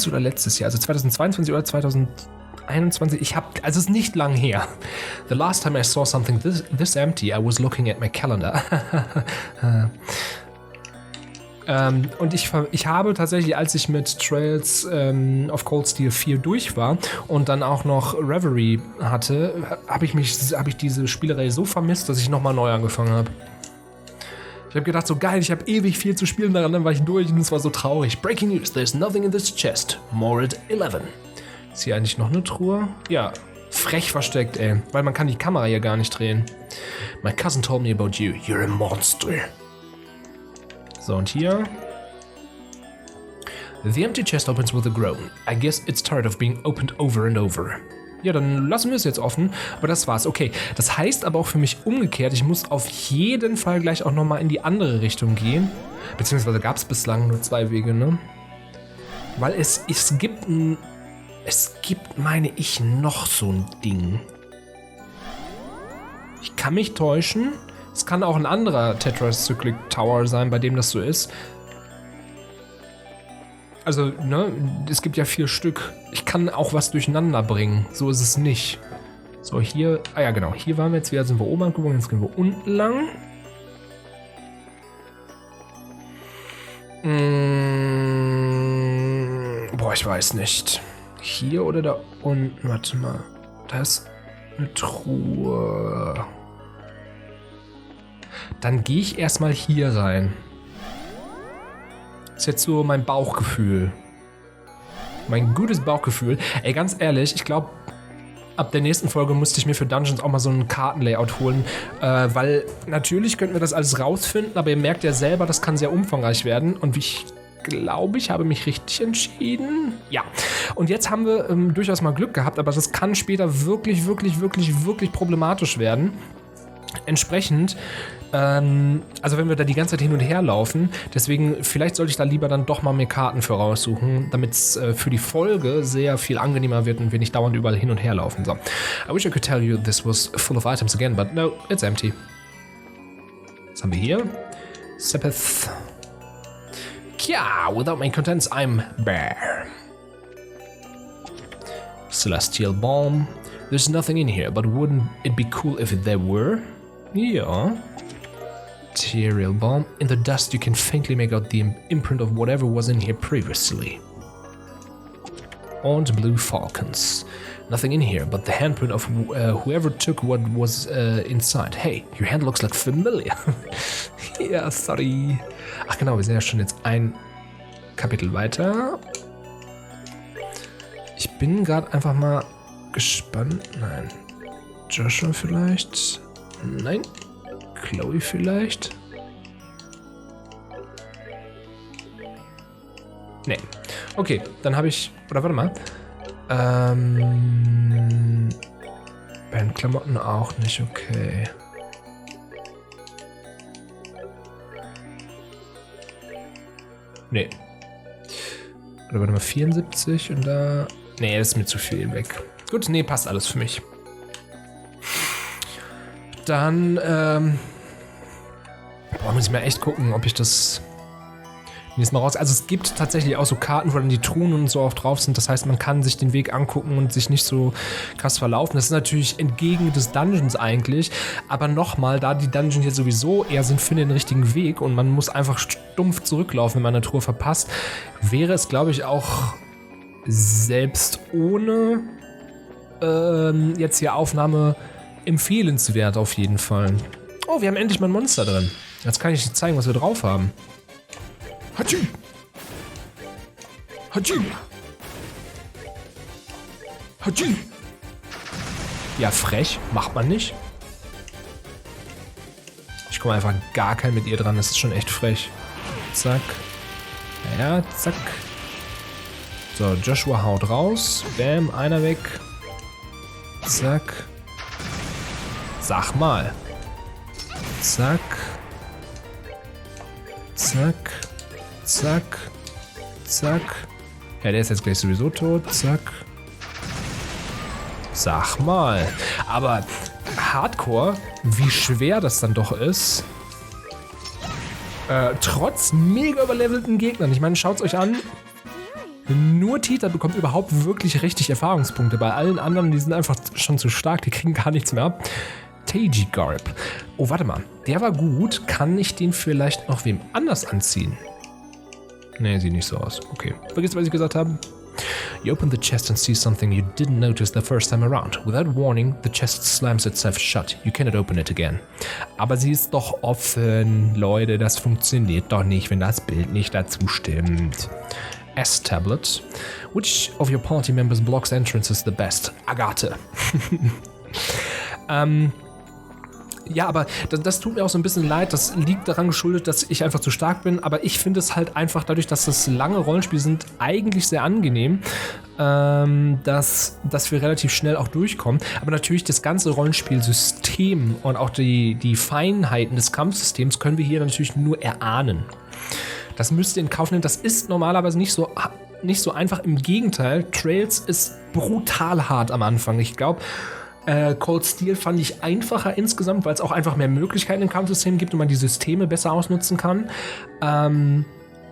oder letztes Jahr, also 2022 oder 2021, also es ist nicht lang her. The last time I saw something this empty, I was looking at my calendar. Und ich habe tatsächlich, als ich mit Trails of Cold Steel 4 durch war und dann auch noch Reverie hatte, habe ich diese Spielerei so vermisst, dass ich nochmal neu angefangen habe. Ich habe gedacht, so geil, ich habe ewig viel zu spielen daran, dann war ich durch und es war so traurig. Breaking news, there's nothing in this chest. More at 11. Ist hier eigentlich noch eine Truhe? Ja, frech versteckt, ey. Weil man kann die Kamera hier gar nicht drehen. My cousin told me about you. You're a monster. So, und hier. The empty chest opens with a groan. I guess it's tired of being opened over and over. Ja, dann lassen wir es jetzt offen, aber das war's. Okay, das heißt aber auch für mich umgekehrt, ich muss auf jeden Fall gleich auch nochmal in die andere Richtung gehen. Beziehungsweise gab es bislang nur 2 Wege, ne? Weil es gibt, meine ich, noch so ein Ding. Ich kann mich täuschen. Es kann auch ein anderer Tetracyclic Tower sein, bei dem das so ist. Also, ne, es gibt ja 4 Stück. Ich kann auch was durcheinander bringen. So ist es nicht. So, hier, ja genau, hier waren wir jetzt wieder, sind wir oben angekommen, jetzt gehen wir unten lang. Boah, ich weiß nicht. Hier oder da unten? Warte mal. Da ist eine Truhe. Dann gehe ich erstmal hier rein. Das ist jetzt so mein Bauchgefühl. Mein gutes Bauchgefühl. Ey, ganz ehrlich, ich glaube, ab der nächsten Folge musste ich mir für Dungeons auch mal so ein Kartenlayout holen. Weil natürlich könnten wir das alles rausfinden, aber ihr merkt ja selber, das kann sehr umfangreich werden. Und ich glaube, ich habe mich richtig entschieden. Ja. Und jetzt haben wir durchaus mal Glück gehabt, aber das kann später wirklich, wirklich, wirklich, wirklich problematisch werden. Entsprechend, also wenn wir da die ganze Zeit hin und her laufen, deswegen, vielleicht sollte ich da lieber dann doch mal mehr Karten für raussuchen, damit es für die Folge sehr viel angenehmer wird und wir nicht dauernd überall hin und her laufen. So. I wish I could tell you this was full of items again, but no, it's empty. Was haben wir hier? Sepith. Yeah, without main contents, I'm bare. Celestial Balm. There's nothing in here, but wouldn't it be cool if there were? Yeah. Material Balm. In the dust you can faintly make out the imprint of whatever was in here previously. And blue falcons. Nothing in here, but the handprint of whoever took what was inside. Hey, your hand looks like familiar. Ja, sorry. Ach genau, wir sind ja schon jetzt ein Kapitel weiter. Ich bin gerade einfach mal gespannt. Nein. Joshua vielleicht? Nein. Chloe vielleicht? Nee. Okay, dann habe ich... Oder warte mal. Bandklamotten auch nicht, okay. Nee. Oder warte mal, 74 und da... Nee, das ist mir zu viel weg. Gut, nee, passt alles für mich. Dann, muss ich mal echt gucken, ob ich das nächstes Mal raus... Also es gibt tatsächlich auch so Karten, wo dann die Truhen und so auch drauf sind. Das heißt, man kann sich den Weg angucken und sich nicht so krass verlaufen. Das ist natürlich entgegen des Dungeons eigentlich. Aber nochmal, da die Dungeons hier sowieso eher sind, finde den richtigen Weg und man muss einfach stumpf zurücklaufen, wenn man eine Truhe verpasst, wäre es, glaube ich, auch selbst ohne jetzt hier Aufnahme empfehlenswert auf jeden Fall. Oh, wir haben endlich mal ein Monster drin. Jetzt kann ich zeigen, was wir drauf haben. Hatschi! Hatschi! Hatschi! Ja, frech. Macht man nicht. Ich komme einfach gar kein mit ihr dran. Das ist schon echt frech. Zack. Ja, zack. So, Joshua haut raus. Bam, einer weg. Zack. Sag mal. Zack. Zack. Zack. Zack. Ja, der ist jetzt gleich sowieso tot. Zack. Sag mal. Aber Hardcore, wie schwer das dann doch ist. Trotz mega überlevelten Gegnern. Ich meine, schaut's euch an. Nur Tita bekommt überhaupt wirklich richtig Erfahrungspunkte. Bei allen anderen, die sind einfach schon zu stark. Die kriegen gar nichts mehr ab. Teiji Garb. Oh, warte mal. Der war gut. Kann ich den vielleicht noch wem anders anziehen? Nee, sieht nicht so aus. Okay. Vergiss, was ich gesagt habe. You open the chest and see something you didn't notice the first time around. Without warning, the chest slams itself shut. You cannot open it again. Aber sie ist doch offen. Leute, das funktioniert doch nicht, wenn das Bild nicht dazu stimmt. S-Tablet. Which of your party members blocks entrances the best? Agathe. Ja, aber das tut mir auch so ein bisschen leid. Das liegt daran geschuldet, dass ich einfach zu stark bin. Aber ich finde es halt einfach dadurch, dass das lange Rollenspiele sind, eigentlich sehr angenehm, dass wir relativ schnell auch durchkommen. Aber natürlich das ganze Rollenspielsystem und auch die Feinheiten des Kampfsystems können wir hier natürlich nur erahnen. Das müsst ihr in Kauf nehmen. Das ist normalerweise nicht so einfach. Im Gegenteil, Trails ist brutal hart am Anfang. Ich glaube, Cold Steel fand ich einfacher insgesamt, weil es auch einfach mehr Möglichkeiten im Kampfsystem gibt und man die Systeme besser ausnutzen kann.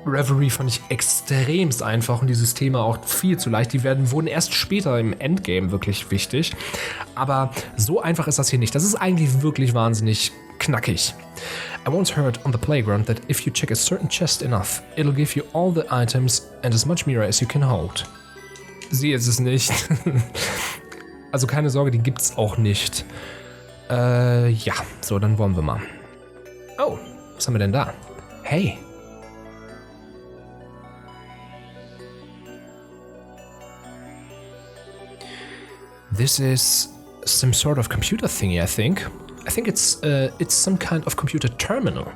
Reverie fand ich extremst einfach und die Systeme auch viel zu leicht. Die wurden erst später im Endgame wirklich wichtig. Aber so einfach ist das hier nicht. Das ist eigentlich wirklich wahnsinnig knackig. I once heard on the playground that if you check a certain chest enough, it'll give you all the items and as much mirror as you can hold. Sie ist es nicht. Also keine Sorge, die gibt's auch nicht. Ja, so, dann wollen wir mal. Oh, was haben wir denn da? Hey. This is some sort of computer thingy, I think. I think it's some kind of computer terminal.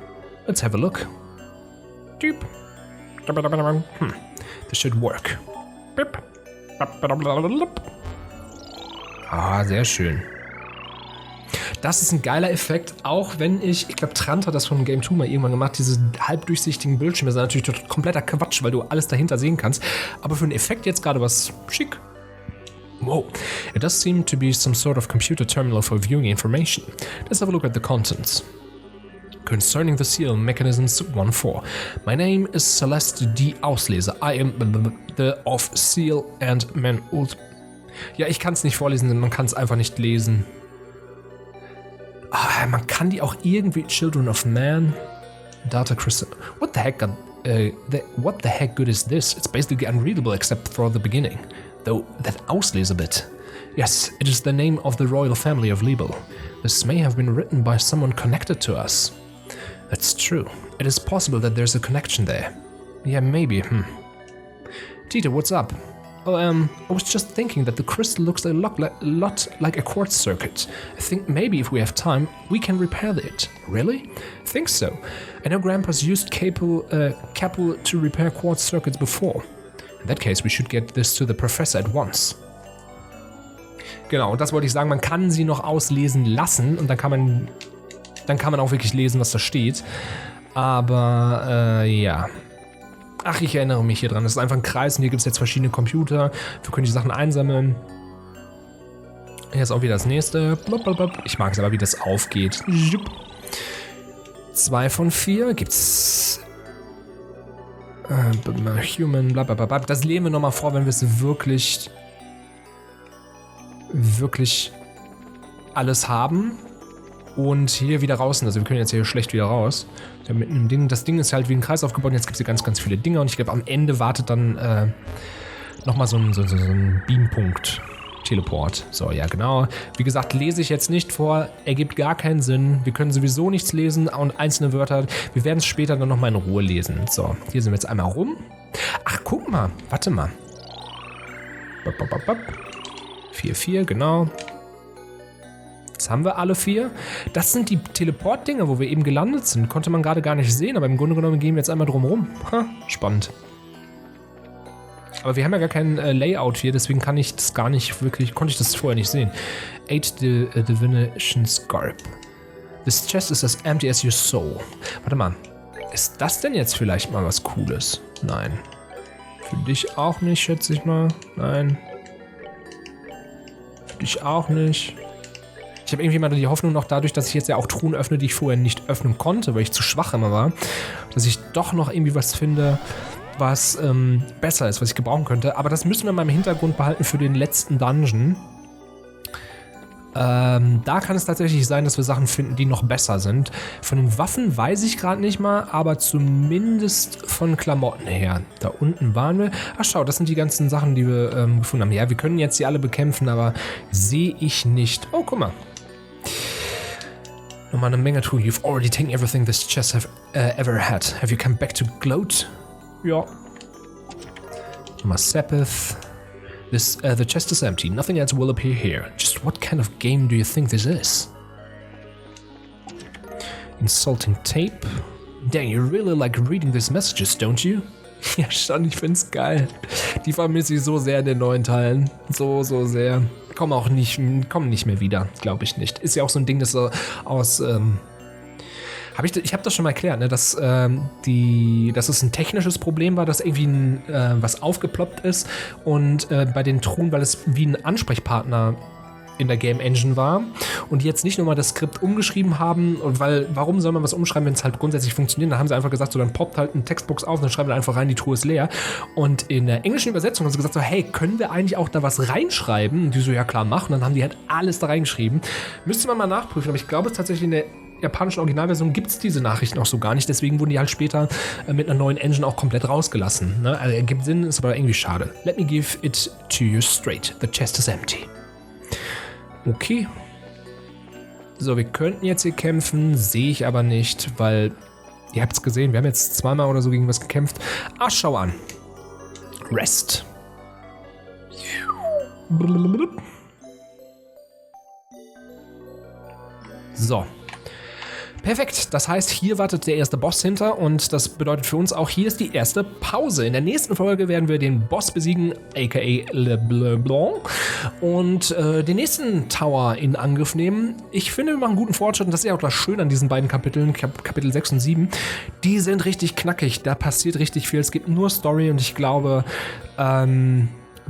Let's have a look. Doop. This should work. Beep. Ah, sehr schön. Das ist ein geiler Effekt, auch wenn ich glaube, Trant hat das von Game 2 mal irgendwann gemacht, diese halbdurchsichtigen Bildschirme sind natürlich kompletter Quatsch, weil du alles dahinter sehen kannst. Aber für einen Effekt jetzt gerade was schick. Wow. It does seem to be some sort of computer terminal for viewing information. Let's have a look at the contents. Concerning the seal mechanisms 1.4. My name is Celeste D. Auslese. I am the of seal and man ult. Ja, ich kann es nicht vorlesen, man kann es einfach nicht lesen. Ah, man kann die auch irgendwie Children of Man, Data Crystal. What the heck good is this? It's basically unreadable except for the beginning. Though that Auslese bit. Yes, it is the name of the royal family of Liebel. This may have been written by someone connected to us. That's true. It is possible that there's a connection there. Yeah, maybe. Tita, what's up? Oh, I was just thinking that the crystal looks a lot like a quartz circuit. I think maybe if we have time, we can repair it. Really? Think so. I know Grandpa's used Capel to repair quartz circuits before. In that case, we should get this to the professor at once. Genau, und das wollte ich sagen, man kann sie noch auslesen lassen und dann kann man auch wirklich lesen, was da steht. Aber, ja. Ach, ich erinnere mich hier dran. Das ist einfach ein Kreis und hier gibt es jetzt verschiedene Computer. Wir können die Sachen einsammeln. Hier ist auch wieder das nächste. Ich mag es aber, wie das aufgeht. 2 von 4 gibt's. Human, blablabla. Das lesen wir nochmal vor, wenn wir es wirklich alles haben. Und hier wieder raus sind. Also wir können jetzt hier schlecht wieder raus. Mit einem Ding. Das Ding ist halt wie ein Kreis aufgebaut. Und jetzt gibt es hier ganz, ganz viele Dinge. Und ich glaube, am Ende wartet dann nochmal so ein Beampunkt. Teleport. So, ja, genau. Wie gesagt, lese ich jetzt nicht vor. Ergibt gar keinen Sinn. Wir können sowieso nichts lesen und einzelne Wörter. Wir werden es später dann nochmal in Ruhe lesen. So, hier sind wir jetzt einmal rum. Ach, guck mal. Warte mal. 4, genau. Jetzt haben wir alle 4. Das sind die Teleport-Dinger, wo wir eben gelandet sind. Konnte man gerade gar nicht sehen, aber im Grunde genommen gehen wir jetzt einmal drum rum. Spannend. Aber wir haben ja gar kein Layout hier, deswegen konnte ich das vorher nicht sehen. 8 Divination Scarp. This chest is as empty as your soul. Warte mal. Ist das denn jetzt vielleicht mal was Cooles? Nein. Für dich auch nicht, schätze ich mal. Nein. Für dich auch nicht. Ich habe irgendwie mal die Hoffnung noch dadurch, dass ich jetzt ja auch Truhen öffne, die ich vorher nicht öffnen konnte, weil ich zu schwach immer war, dass ich doch noch irgendwie was finde, was besser ist, was ich gebrauchen könnte. Aber das müssen wir mal im Hintergrund behalten für den letzten Dungeon. Da kann es tatsächlich sein, dass wir Sachen finden, die noch besser sind. Von den Waffen weiß ich gerade nicht mal, aber zumindest von Klamotten her. Da unten waren wir. Ach schau, das sind die ganzen Sachen, die wir gefunden haben. Ja, wir können jetzt die alle bekämpfen, aber sehe ich nicht. Oh, guck mal. Nochmal eine Menge Truhen. You've already taken everything this chest have ever had. Have you come back to gloat? Ja. Nochmal Sabbath. The chest is empty. Nothing else will appear here. Just what kind of game do you think this is? Insulting tape. Dang, you really like reading these messages, don't you? Ja, schon, ich find's geil. Die vermisse ich so sehr in den neuen Teilen. So sehr. Kommen nicht mehr wieder, glaube ich nicht. Ist ja auch so ein Ding, das so aus... Ich habe das schon mal erklärt, ne, dass es ein technisches Problem war, dass irgendwie was aufgeploppt ist und bei den Truhen, weil es wie ein Ansprechpartner in der Game Engine war und die jetzt nicht nur mal das Skript umgeschrieben haben, und warum soll man was umschreiben, wenn es halt grundsätzlich funktioniert? Dann haben sie einfach gesagt, so dann poppt halt ein Textbox auf und dann schreiben wir einfach rein, die Truhe ist leer. Und in der englischen Übersetzung haben sie gesagt so, hey, können wir eigentlich auch da was reinschreiben? Und die so, ja klar, mach. Und dann haben die halt alles da reingeschrieben. Müsste man mal nachprüfen, aber ich glaube es tatsächlich in der japanischen Originalversion gibt es diese Nachrichten auch so gar nicht, deswegen wurden die halt später mit einer neuen Engine auch komplett rausgelassen. Ne? Also ergibt Sinn, ist aber irgendwie schade. Let me give it to you straight. The chest is empty. Okay. So, wir könnten jetzt hier kämpfen, sehe ich aber nicht, weil ihr habt es gesehen, wir haben jetzt zweimal oder so gegen was gekämpft. Ach, schau an. Rest. So. Perfekt, das heißt, hier wartet der erste Boss hinter und das bedeutet für uns auch, hier ist die erste Pause. In der nächsten Folge werden wir den Boss besiegen, aka Le Blanc, und den nächsten Tower in Angriff nehmen. Ich finde, wir machen guten Fortschritt und das ist ja auch das Schöne an diesen beiden Kapiteln, Kapitel 6 und 7. Die sind richtig knackig, da passiert richtig viel, es gibt nur Story und ich glaube,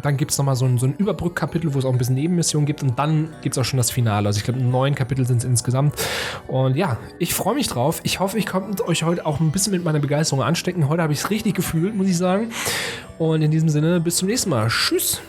dann gibt es nochmal so ein Überbrückkapitel, wo es auch ein bisschen Nebenmissionen gibt und dann gibt es auch schon das Finale. Also ich glaube, 9 Kapitel sind es insgesamt. Und ja, ich freue mich drauf. Ich hoffe, ich konnte euch heute auch ein bisschen mit meiner Begeisterung anstecken. Heute habe ich es richtig gefühlt, muss ich sagen. Und in diesem Sinne, bis zum nächsten Mal. Tschüss!